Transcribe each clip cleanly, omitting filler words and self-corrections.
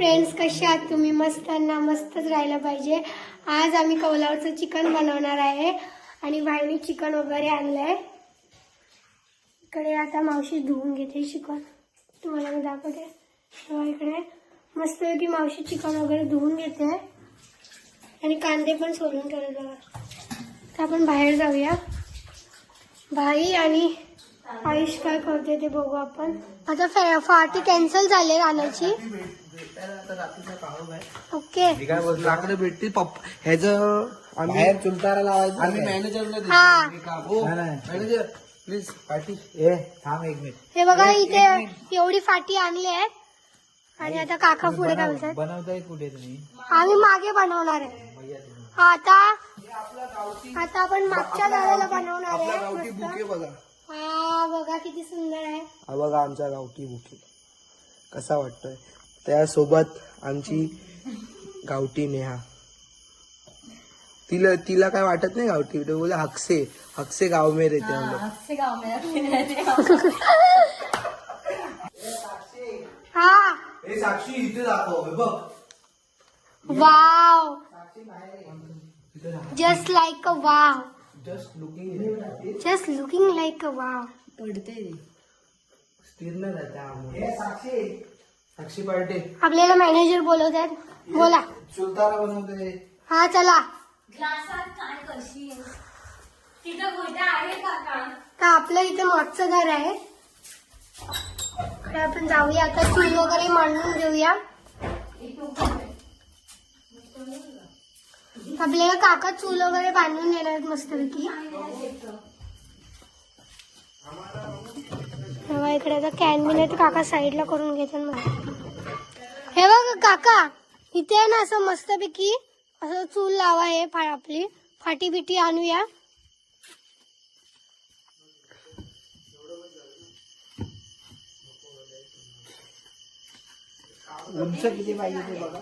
Friends, कसे आहात तुम्ही? मस्त ना, मस्तच राहायला पाहिजे. आज आम्ही कौलावरचं चिकन बनवणार आहे आणि भाईने चिकन वगैरे आणलंय. इकडे आता मावशी धुवून घेते चिकन, तुम्हाला मी दाखवते. तेव्हा इकडे मस्तपैकी मावशी चिकन वगैरे धुवून घेते आणि कांदे पण सोलून ठेवले जवळ. तर आपण बाहेर जाऊया. भाई आणि आयुष काय करते ते बघू आपण. आता पार्टी कॅन्सल झाली आणायची. ओके, लाकडं भेटतील पप्पा ह्याचं आम्ही चुलतारा लावायचं. आम्ही मॅनेजरला मॅनेजर प्लीज पार्टी थांब एक मिनिट. हे बघा इथे एवढी फाटी आणली आहे आणि आता काका पुढे काय बोलतात. बनवताय कुठे तुम्ही? आम्ही मागे बनवणार आहे. आता आपण मागच्या दाराला बनवणार आहे. गावठी बुके बघा. हा बघा किती सुंदर आहे. हा बघा आमचा गावठी बुके कसा वाटतोय. त्यासोबत आमची गावठी नेहा. तिला काय वाटत नाही गावठी. ते बोला हक्से गाव में रहते हम लोग. हा हे साक्षी इथे दाखव बघ. Wow, just like a wow, just looking like a wow. पडते स्थिर न राहते. साक्षी पार्टी आपल्याला मॅनेजर बोलवतात. बोला. चुलतारा बनवते. हा चला. ग्लासात काय करशील? तिथं गोटा आहे का? तर आपलं इथे मागचं घर आहे. इकडे आपण जाऊया. आता चूल वगैरे मांडून घेऊया. आपल्याला काका चूल वगैरे बांधून देणार आहेत मस्तपैकी. तेव्हा इकडे आता कॅन बिन आहे, काका साईडला करून घेतात मला. हे बघ काका, इथे आहे ना असं मस्तपैकी असं चूल लावा. हे आपली फाटी बिटी आणूया. उंच किती पाहिजे ते बघा.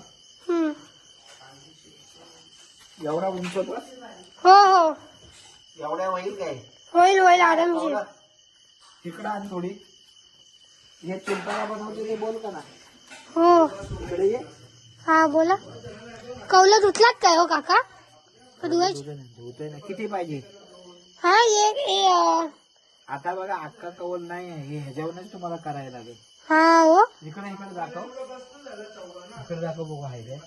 एवढा उंच बस. हो हो, एवढ्या होईल काय? होईल आरामशीर. इकडं आण थोडी. हे चुलतारा बनवते ते बोल का ना. हो इकडे ये. हा बोला. कौला धुतलात काय हो काका? धुतोय ना. किती पाहिजे? हा ये आता बघा अक्का कवल नाही हे ह्याच्यावरच तुम्हाला करायला लागेल. हा हो, इकडे दाखव. इकडे दाखव बघू आहे काय.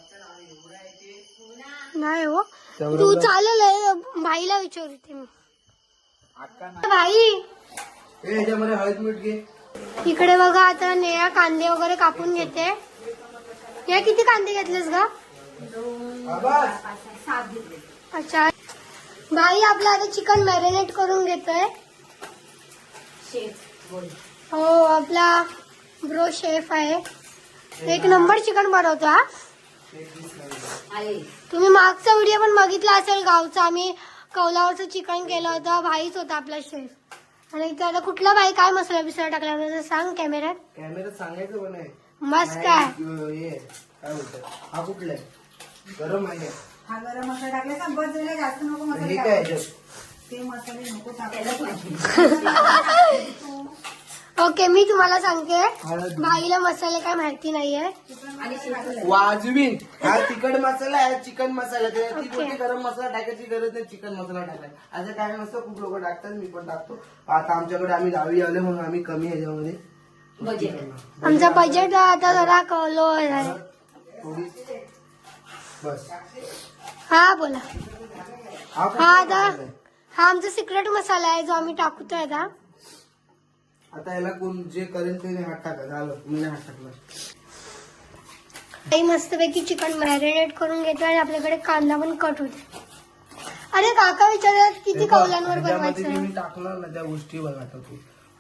नाही हो, तू चालेल. भाईला विचारते मी. अक्का भाई ह्याच्यामध्ये हळद मीठ घे. इकडे बघा, आता नेहा कांदे वगैरे कापून घेते. या किती कांदे घेतलेस ग? अच्छा. भाई आपलं आता चिकन मॅरिनेट करून घेतोय. हो, आपला ब्रो शेफ आहे. एक नंबर चिकन बनवतो हा. तुम्ही मागचा व्हिडिओ पण बघितला असेल गावचा. आम्ही कौलावरचं चिकन केलं होतं. भाईच होता आपला शेफ. आणि इथे आता कुठला भाई काय मसाला बिसाला टाकला होता सांग कॅमेऱ्यात सांगायचं पण आहे. मस्त काय. हे काय बोलतात, हा कुठला आहे? गरम आहे. हा गरम मसाला टाकला का बस झाला. जास्त नको हे मसाला काय टाकायला. ह्याच्यात? ते मसाले नको टाकायला. ओके, मी तुम्हाला सांगते. हळद. भाईला मसाले काय माहिती नाहीये. वाजवीन. हा तिखट मसाला आहे, चिकन मसाला. ती ओके. कोणती गरम मसाला टाकायची गरज नाही, चिकन मसाला टाकायचा. असं काय नसतं. खूप लोक टाकतात, मी पण टाकतो. आता आमच्याकडे आम्ही गावी आले म्हणून आम्ही कमी ह्याच्यामध्ये आमचा बजेट आता जरा लो आहे. थोडी बस. हा बोला. हा हा आता हा आमचा सिक्रेट मसाला आहे जो आम्ही टाकतोय आता. आता याला कोण जे करेल ते हात टाका. झालं, मी हात टाकला. काही मस्तपैकी चिकन मॅरिनेट करून घेतो आणि आपल्याकडे कांदा पण कट होते. अरे काका विचारतात किती कौलांवर त्याच्यामध्ये बनवायचं. मी टाकणार ना त्या गोष्टी बघा.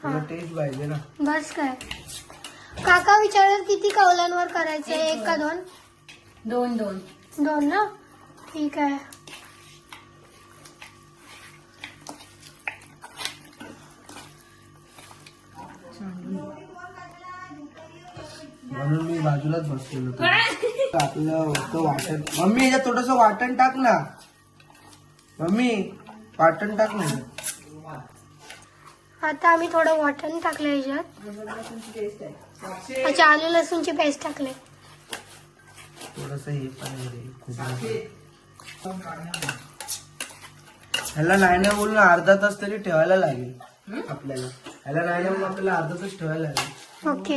तुला टेस्ट पाहिजे ना. बस काय. काका विचारतात किती कौलांवर करायचं, एक का दोन? दोन ना, ठीक आहे. म्हणून मी बाजूलाच बसलेलो होतो. आपलं होतं वाटण. मम्मी याच्यात थोडस वाटण टाक ना. मम्मी वाटण टाक ना. आता आम्ही थोडं वाटण टाकलं याच्यात. अच्छा, आलू लसूणची पेस्ट टाकले. थोडस हे पण आहे रे, खूप ह्याला नाही बोलून अर्धा तास तरी ठेवायला लागेल आपल्याला. ह्याला नाही बोलून आपल्याला अर्धा तास ठेवायला लागेल. ओके.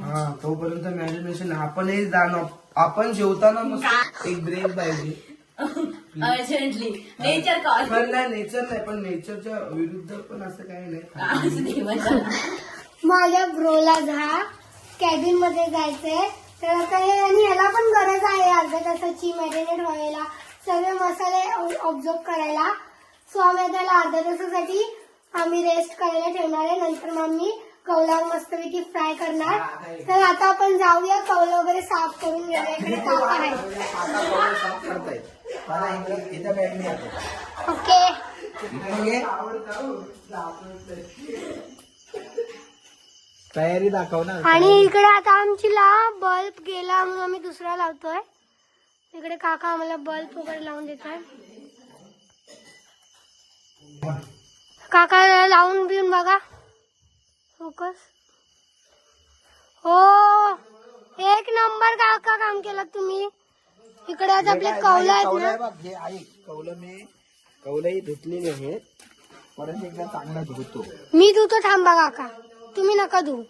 हा तोपर्यंत मॅरिनेशन आपणही जाणं. आपण जेवताना मस्त एक ब्रेक पाहिजे अर्जंटली नेचर कॉल. पण नाही नेचर नाही, पण नेचरच्या विरुद्ध पण असं काही नाही. माझ्या ब्रोला कॅबिन मध्ये जायचंय तर आता हे आणि ह्याला पण गरज आहे अर्ध्या तासाची मॅरिनेट व्हायला, सगळे मसाले ऑब्झर्व करायला. सो आम्ही त्याला अर्ध्या तासासाठी आम्ही रेस्ट करायला ठेवणार आहे. नंतर मग आम्ही कौला मस्तपैकी फ्राय करणार. तर आता आपण जाऊया, कौल वगैरे साफ करून घेऊया. इकडे काका आहे. ओके. तयारी दाखव ना. आणि इकडे आता आमची बल्ब गेला म्हणून आम्ही दुसरा लावतोय. इकडे काका आम्हाला बल्ब वगैरे लावून देतात. काका लावून बिऊन बघा. फोकस. हो एक नंबर काका काम केलं तुम्ही. इकडे आता आपले कौल आहेत ना. हे आहे कौल, मी कौलही धुतलेले आहेत. परत एकदा चांगला धुतो मी धुतो. थांबा काका, तुम्ही नका धुवू.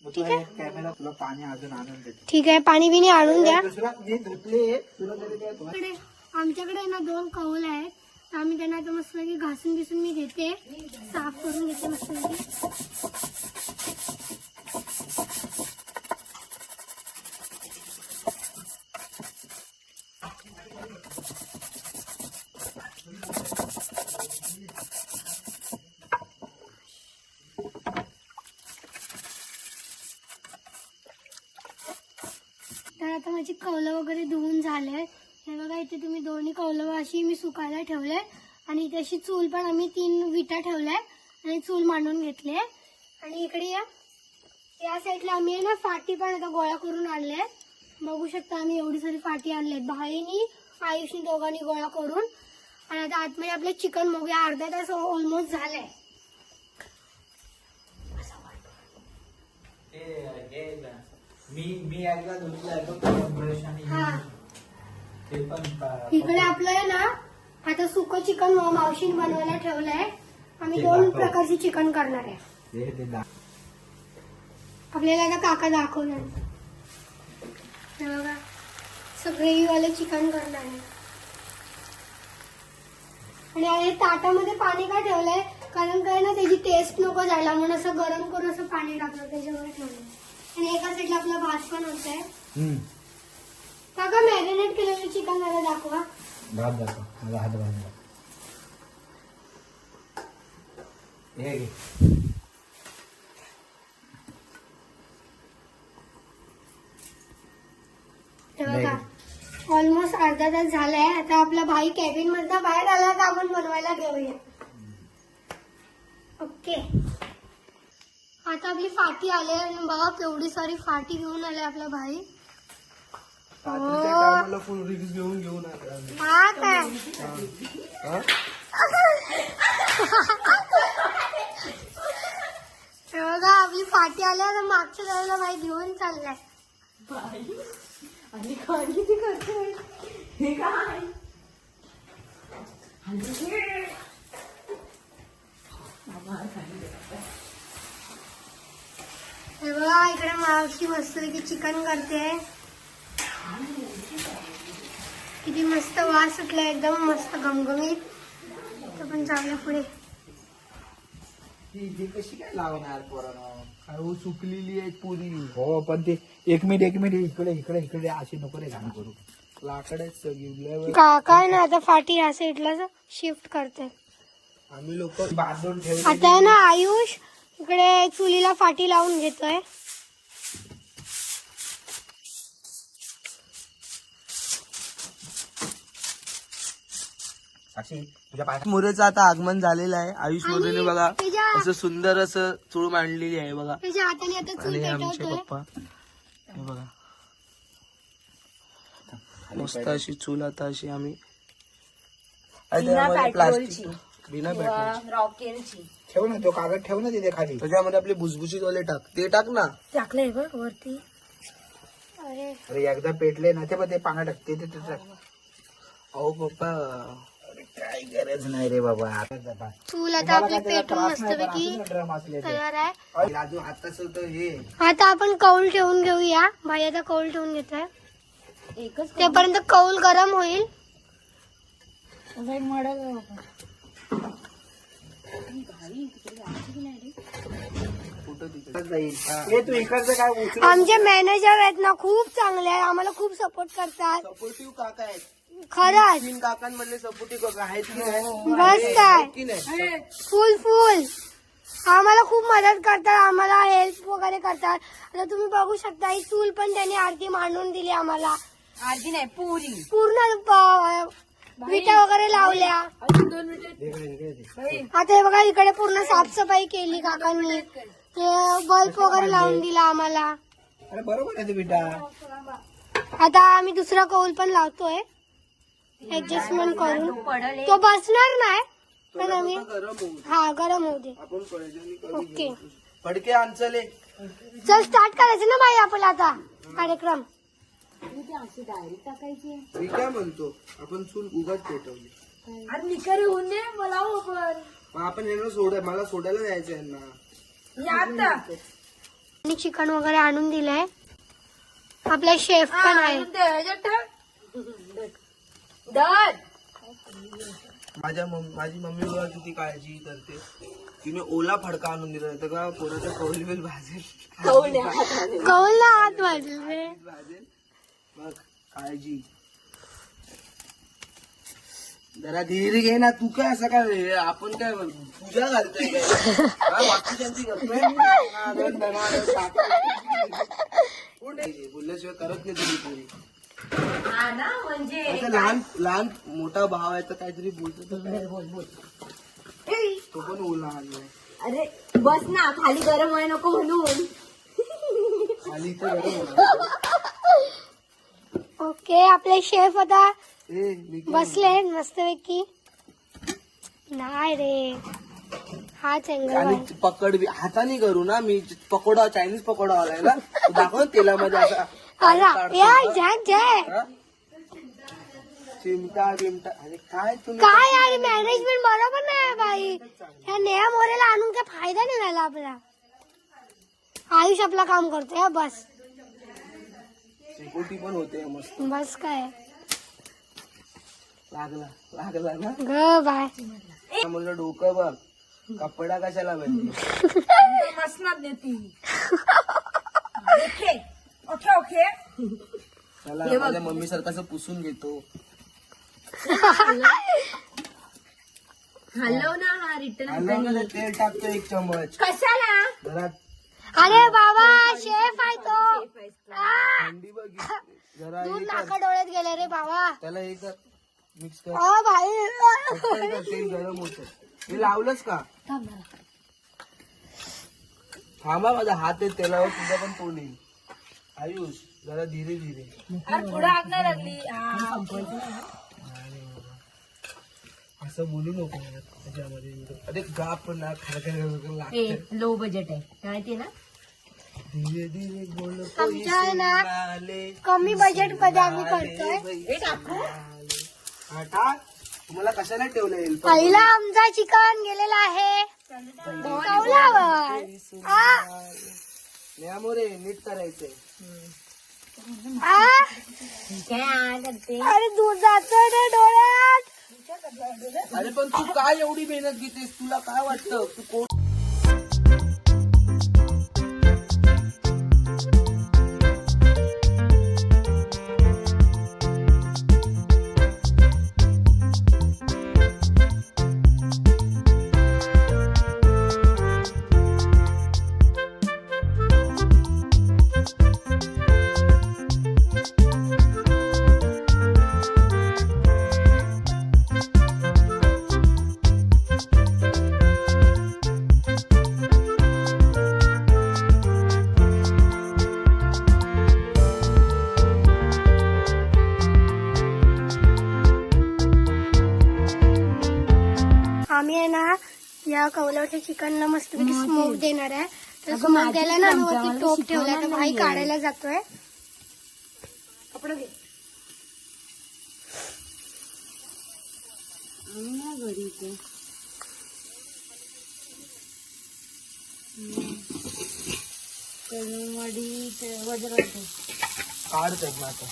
ठीक आहे. कॅमेरा तुला पाणी अजून आणून देतो. ठीक आहे, पाणी बिणी आणून द्या. दुसरा मी धुतले तुला तरी काय धुवा. इकडे आमच्याकडे ना 2 कौल आहेत. तर आम्ही त्यांना आता मस्तपैकी घासून बिसून मी घेते, साफ करून घेते मस्तपैकी. तर आता माझी कौलं वगैरे धुवून झाले. हे बघा इथे तुम्ही दोन्ही कौलं अशी मी सुकायला ठेवले. आणि इथे अशी चूल पण आम्ही 3 विटा ठेवल्या आणि चूल मांडून घेतले. आणि इकडे या साईडला आम्ही ना फाटी पण आता गोळा करून आणले. बघू शकता आम्ही एवढी सारी फाटी आणले, भाईनी आयुषनी दोघांनी गोळा करून. आणि आता आतमध्ये आपलं चिकन बघूया. अर्धा तास ऑलमोस्ट झालाय. मी एकदा धुतलाय हा इकडे आपलं आहे ना आता सुकं चिकन मावशीने बनवायला ठेवलंय. आम्ही 2 प्रकारचे चिकन करणार आहे. आपल्याला आता काका दाखवणार. हे बघा ग्रेव्हीवाले चिकन करणार आहे. आणि हे ताटामध्ये पाणी का ठेवलंय, कारण काय ना त्याची टेस्ट नको जायला म्हणून असं गरम करून असं पाणी टाकलं त्याच्यावर ठेवलंय. आणि एका साईडला आपला भात पण होतोय. काका मॅरिनेट केलेलं चिकन मला दाखवा. भात दाखव. माझा हात बांधला. हे घे. हे बघा ऑलमोस्ट अर्धा तास झालाय. आता आपला भाई कॅबिन मधला बाहेर आला तर आपण बनवायला घेऊया. ओके. आता आपली फाटी आली आणि बघा केवढी सारी फाटी घेऊन आले आपला भाई. फुल रिक्स घेऊन हा काय हे बघा आपली फाटी आल्या तर मागच्या जायला भाई घेऊन चाललाय. आणि काय किती करतोय हे काय. हे बघा इकडे मावशी मस्तपैकी चिकन करते. किती मस्त वास सुटला, एकदम मस्त घमघमीत. तर पण जाऊया पुढे. ती कशी काय लावणार पोरांना, सुकलेली आहे पुरी. हो पण ते एक मिनिट इकडे अशी नको रे घाण करू. लाकडेच सगळी काय ना आता फाटी या साईडला शिफ्ट करते. आम्ही लोक बांधून ठेवले. आता आहे ना आयुष इकडे चुलीला फाटी लावून घेतोय. मोरेचं आता आगमन झालेलं आहे. आयुष मोरेने बघा असं सुंदर असं चूळ मांडलेली आहे बघा. त्याच्या हाताने आता चूल आणि आमचे पेटवतोय. पप्पा हे बघा मस्त अशी चूल आता अशी आम्ही प्लास्टिक बिना पेट्रोलची रॉकेलची. ठेव ना, तो कागद ठेव ना तिथे खाली. त्याच्यामध्ये आपले भुसभुशीत वाले टाक, ते टाक ना. टाकलंय बघ वरती. अरे अरे एकदा पेटले ना ते पण ते पाण्यात टाकते ते टाक. अहो पप्पा अरे काय गरज नाही रे बाबा आता बाबा. चूल आता आपली पेटून मस्तपैकी ड्रम असले ते. तयार आहे. राजू आताच होतं हे आता आपण कौल ठेवून घेऊया. भाई आता कौल ठेवून घेतोय. तेपर्यंत कौल गरम होईल. कुठं तिकडे जाईल. हे तू इकडचं काय उचलून आमचे मॅनेजर आहेत ना खूप चांगले आहेत. आम्हाला खूप सपोर्ट करतात. सपोर्टिव्ह काका आहेत. खरंच तीन काकांमधले सपोर्टिव्ह काका आहेत की नाही? बस काय की नाही? फुल आम्हाला खूप मदत करतात. आम्हाला हेल्प वगैरे करतात. आता तुम्ही बघू शकता ही चूल पण त्यांनी आरती मांडून दिली आम्हाला. आरती नाही पुरी पूर्ण विटा वगैरे लावल्या. आता हे बघा इकडे पूर्ण साफसफाई केली काकांनी. ते बल्ब वगैरे लावून दिला आम्हाला. अरे बरोबर आहे ते बेटा. आता आम्ही दुसरा कौल पण लावतोय ऍडजस्टमेंट करून. तो बसणार नाही पण आम्ही गरम होऊ हा गरम होऊ दे. आपण पळजणी करू. ओके फडके आणचले. चल स्टार्ट करायचं ना बाई आपला आता कार्यक्रम. मी काय म्हणतो आपण चूल उगाच पेटवली. अरे निकर होऊन दे मला पण मग आपण यांना मला सोडायला जायचं यांना. आणि चिकन वगैरे आणून दिलंय. आपला शेफ पण आहे. माझी मम्मी बघा किती काळजी करते. तिने ओला फडका आणून दिला तर का पोराचा कौल बिल भाजेल. कौलला हात वाजले. भाजेल मग काळजी. जरा धीरे घे ना. तू काय असं काय आपण काय पूजा घालतोय काय वाक्यशांती करतोय. बोलल्याशिवाय करत नाही तुम्ही पोरी. हा ना म्हणजे आता लहान लहान मोठा भाव आहे तर काहीतरी बोलतो तर काय? तो पण ओला आणलाय. अरे बस ना खाली गरम व्हाय नको म्हणून. खाली इथं गरम होणार. ओके आपले शेफ आता मी बसले मस्तपैकी. नाही रे हाच अँगल आणि पकड बी हाताने करू ना. मी पकोडा चायनीज पकोडा आलाय ना तो दाखव ना तेलामध्ये असा जय चिमटा बिमटा. अरे काय तुम्ही काय यार मॅनेजमेंट बरोबर नाही बाई. ह्या नेहा मोरेला आणून काय फायदा नाही झाला आपला. आयुष आपला काम करतोय हा बस. सिक्युरिटी पण होते मस्त. बस काय लागला ना. ग बाय म्हणलं डोकं बघ. कपडा कशाला पाहिजे. मसनात देती ओके ओके ओके. त्याला माझ्या मम्मी सारखं पुसून घेतो. हलव ना हा रिटर्न तेल टाकतो 1 चम्मच. कशाला जरा अरे बाबा शेफ आहे तो. थंडी बघितली जरा दूध नाका डोळ्यात गेले रे बाबा. त्याला हे कर मिक्स कर. भाई पटकन कर, तेल गरम होतं. हे लावलंच का? थांबा माझा हात आहे तेलावर. तुझा पण तोंड येईल. आयुष जरा धीरे धीरे. पुढे हात नाही लागली. असं बोलू नको त्याच्यामध्ये. अरे गाप ना खरखर लागतं. लो बजेट आहे माहिती ना. धीरे धीरे बोल. आमच्या आहे ना कमी बजेट मध्ये आम्ही करतोय. तुम्हाला कशाला ठेवलं येईल पहिला आमचा चिकन गेलेला आहे कौलावर. मोरे नीट करायचंय. काय करते अरे दूध जातं रे डोळ्यात. अरे पण तू काय एवढी मेहनत घेतेस. तुला काय वाटतं तू कोण. आम्ही आहे ना या कौलावच्या चिकनला मस्तपैकी स्मोक देणार आहे. तर स्मोक द्यायला ना आम्ही वरती टोप ठेवला. तर भाई काढायला जातोय. कपडे घे घरी काढतात ना आता.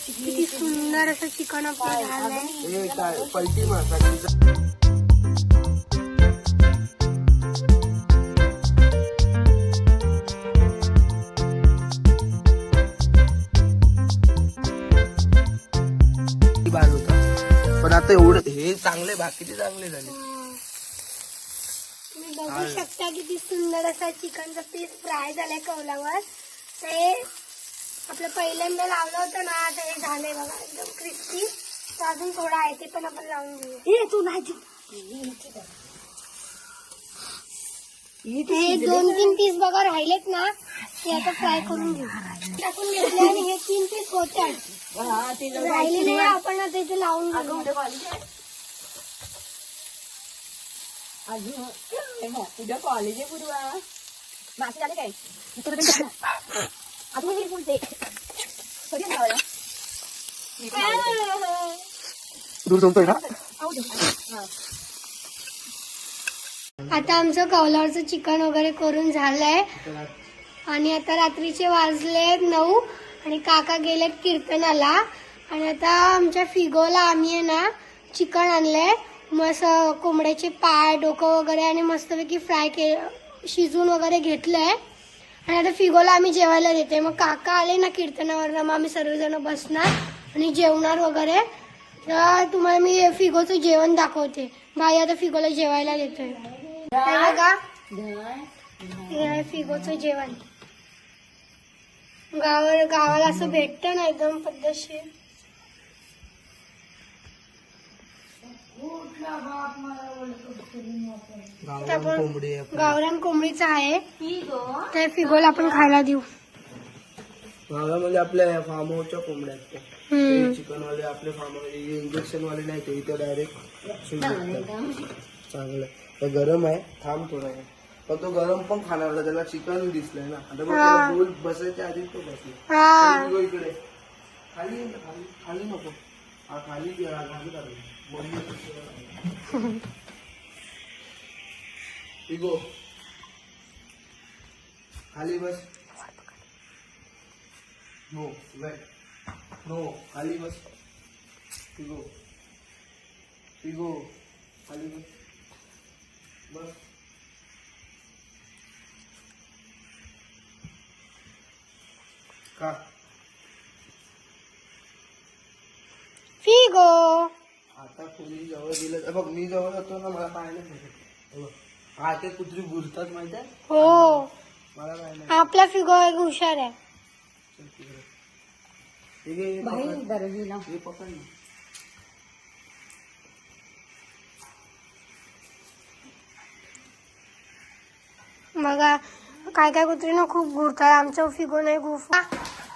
किती सुंदर असं चिकन आपलं झालंय. हे काय पलटी मारतात. पण आता एवढं हे चांगले बाकीचे चांगले झाले. तुम्ही बघू शकता किती सुंदर असा चिकनचा पीस फ्राय झालाय कौलावर. ते आपलं पहिल्यांदा लावलं होतं ना, आता हे झालंय बघा एकदम क्रिस्पी. तर अजून थोडं आहे ते पण आपण लावून घेऊया. तू नाही हे 2-3 पीस बघा राहिलेत ना, ते आता फ्राय करून घेऊ. टाकून घेतले आणि हे 3 पीस होते राहिलेले आपण आता इथे लावून घेऊ. उद्या कॉलेज आहे पूर्वा मासे झाले काय अजून बोलते दूर जमतोय ना. आता आमचं कौलावरचं चिकन वगैरे करून झालंय आणि आता रात्रीचे वाजले 9 आणि काका गेलेत कीर्तनाला. आणि आता आमच्या फिगोला आम्ही आहे ना चिकन आणलंय, मस्त कोंबड्याचे पाय डोकं वगैरे आणि मस्तपैकी फ्राय शिजून वगैरे घेतलंय. आणि आता फिगोला आम्ही जेवायला देते. मग काका आले ना कीर्तनावरनं, मग आम्ही सर्वजण बसणार आणि जेवणार वगैरे. तर तुम्हाला मी फिगोचं जेवण दाखवते. भाई आता फिगोला जेवायला देतोय. हे बघा, हे आहे फिगोचं जेवण. गावाला असं भेटतं ना एकदम पद्धतशीर. गावरान कोंबडीचं आहे, ते फिगोला आपण खायला देऊ. म्हणजे आपल्या फार्म हाऊसच्या कोंबड्या आहेत. चिकन वाले आपले फार्म हाऊस इंजेक्शन वाले नाही, ते इथे डायरेक्ट चांगलं. तर गरम आहे, थांब थोडा आहे. पण तो गरम पण खाणार होता, त्याला चिकन दिसलंय ना. आता बोल बसायच्या आधी तो बसला इकडे. खाली खाली नको, हा खाली इगो खाली बस. नो नो खाली बस. इगो इगो खाली बस. बस का फिगो आता कोणी जवळ दिलं बघ. मी जवळ होतो ना, मला पाहायला भेटत. हा ते कुत्री बुरतात माहिती आहे. हो, मला पाहायला आपला फिगो एक हुशार आहे. हे पकड ना. बघा काय काय कुत्री ना खूप घुरतात. आमचं फिगो नाही गुफा.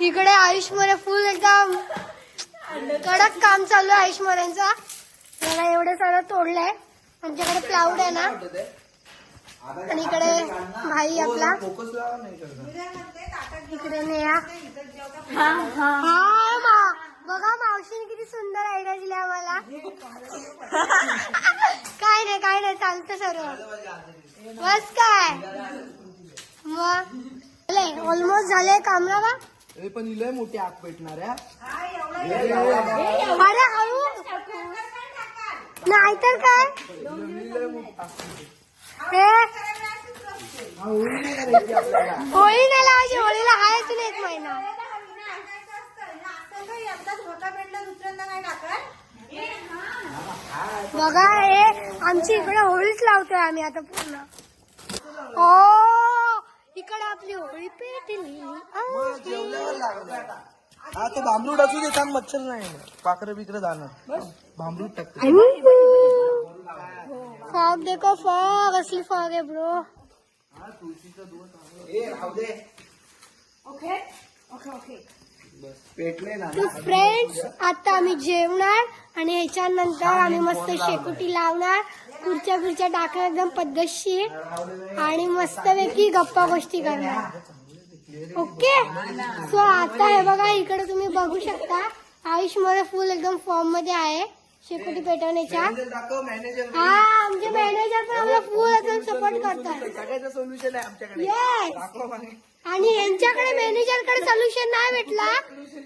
इकडे आयुष मोरे फुल एकदम कडक काम चालू आहे आयुष मोऱ्यांचा. त्याला एवढे सारं तोडलंय. आमच्याकडे प्लाऊड आहे ना, आणि इकडे भाई आपला, फोकस लावा नाही करणार. इकडे नेहा. बघा मावशीने किती सुंदर आयडिया दिली आम्हाला. काय नाही चालतं सर्व. बस काय मग ऑलमोस्ट झाले कामला का. पण हिला मोठी आग पेटणार आहे. अरे हळू नाहीतर काय. होळी नाही लावायची, होळीला आहे तुला 1 महिना. बघा हे आमची इकडे होळीच लावतोय आम्ही आता पूर्ण. ओ इकडे आपली होळी पेटली. हा तो भांबरूट असू दे, छान मच्छर नाही, पाखरं बिकर जाणार. भांबरूट टाकते. फॉग देखो, फॉग असली फॉग आहे ब्रो. पेटले ना. तर फ्रेंड्स आता आम्ही जेवणार आणि ह्याच्यानंतर आम्ही मस्त शेकोटी लावणार, खुर्च्या टाकणार एकदम पद्धतशीर आणि मस्तपैकी गप्पा गोष्टी करणार. ओके सो आता हे बघा इकडे तुम्ही बघू शकता आयुष मध्ये फुल एकदम फॉर्म मध्ये आहे शेकोटी पेटवण्याच्या. मॅनेजर दाखव मॅनेजर. हा आमचे मॅनेजर पण आम्हाला फुल एकदम सपोर्ट करतात. सगळ्याचं सोल्युशन आहे आमच्याकडे. येस दाखव मागे. आणि यांच्याकडे मॅनेजरकडे सोल्युशन नाही भेटला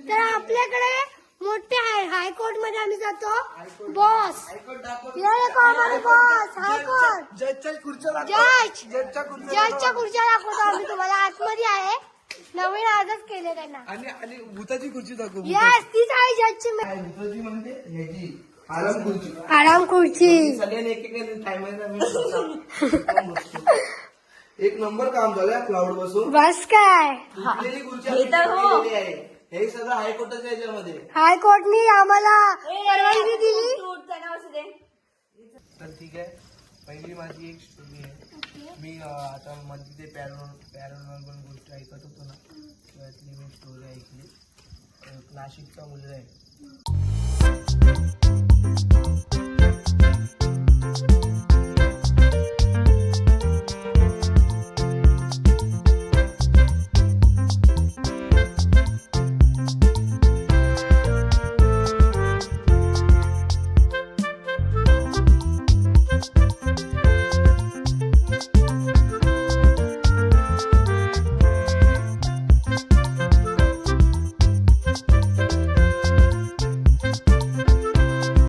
तर आपल्याकडे मोठे हायकोर्ट मध्ये आम्ही जातो बॉस. हायकोर्ट दाखव. बॉस हायकोर्ट जजच्या खुर्च्या दाखव. जज जजच्या खुर्च्या जजच्या खुर्च्या दाखवतो आम्ही तुम्हाला. आतमध्ये आहे नवीन आजच केले त्यांना. आणि भूताची खुर्ची दाखव. यस तीच आहे जजची भूताची म्हणजे ह्याची आराम खुर्ची. आराम खुर्ची. सगळ्यांनी एक टाइम एक नंबर काम झालं क्लाउड बसून. बस काय तुटलेली खुर्ची आम्ही केलेली आहे. हे सगळं हायकोर्टाच्या याच्यामध्ये. हायकोर्टनी आम्हाला परवानगी दिली. तर ठीक आहे पहिली माझी एक स्टोरी आहे. मी आता मध्ये ते पॅरानॉर्मल गोष्ट ऐकत होतो ना त्यातली मी स्टोरी ऐकली. एक नाशिकचा मुलगा आहे